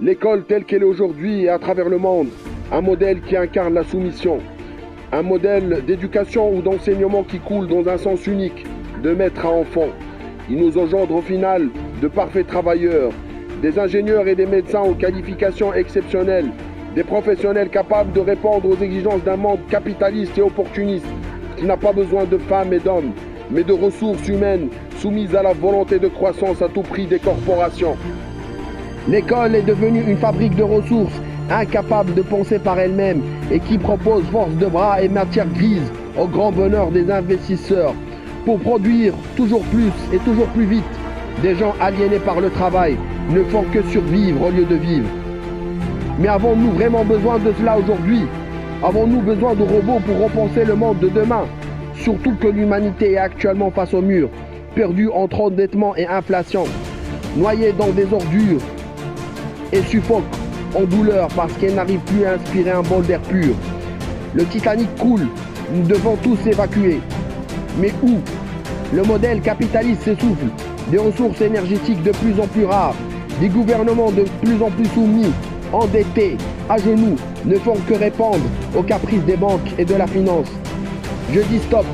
L'école telle qu'elle est aujourd'hui et à travers le monde, un modèle qui incarne la soumission, un modèle d'éducation ou d'enseignement qui coule dans un sens unique, de maître à enfant. Il nous engendre au final de parfaits travailleurs, des ingénieurs et des médecins aux qualifications exceptionnelles, des professionnels capables de répondre aux exigences d'un monde capitaliste et opportuniste qui n'a pas besoin de femmes et d'hommes, mais de ressources humaines soumises à la volonté de croissance à tout prix des corporations. L'école est devenue une fabrique de ressources, incapable de penser par elle-même et qui propose force de bras et matière grise au grand bonheur des investisseurs pour produire toujours plus et toujours plus vite. Des gens aliénés par le travail ne font que survivre au lieu de vivre. Mais avons-nous vraiment besoin de cela aujourd'hui? Avons-nous besoin de robots pour repenser le monde de demain? Surtout que l'humanité est actuellement face au mur, perdue entre endettement et inflation, noyée dans des ordures et suffoque en douleur parce qu'elle n'arrive plus à inspirer un bol d'air pur. Le Titanic coule, nous devons tous évacuer. Mais où? Le modèle capitaliste s'essouffle, des ressources énergétiques de plus en plus rares, des gouvernements de plus en plus soumis, endettés, à genoux, ne font que répondre aux caprices des banques et de la finance. Je dis stop,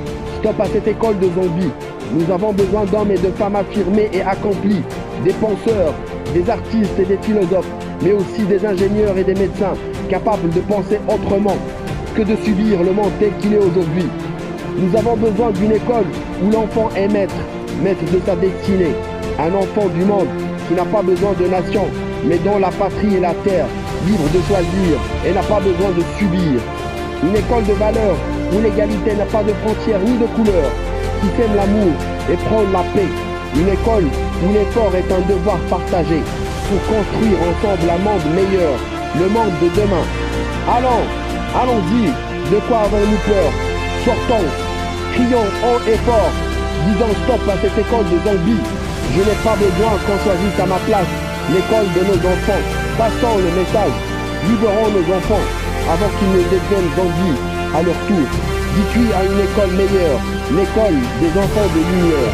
stop à cette école de zombies. Nous avons besoin d'hommes et de femmes affirmés et accomplis, des penseurs, des artistes et des philosophes, mais aussi des ingénieurs et des médecins capables de penser autrement que de subir le monde tel qu'il est aujourd'hui. Nous avons besoin d'une école où l'enfant est maître, maître de sa destinée, un enfant du monde qui n'a pas besoin de nation, mais dont la patrie est la terre, libre de choisir et n'a pas besoin de subir. Une école de valeurs où l'égalité n'a pas de frontières ni de couleurs, qui sème l'amour et prône la paix. Une école où l'effort est un devoir partagé pour construire ensemble un monde meilleur, le monde de demain. Allons-y, de quoi avons-nous peur? Sortons, crions haut et fort, disons stop à cette école de zombies. Je n'ai pas besoin qu'on choisisse à ma place l'école de nos enfants. Passons le message, libérons nos enfants avant qu'ils ne deviennent zombies à leur tour. Dites oui à une école meilleure, l'école des enfants de lumière.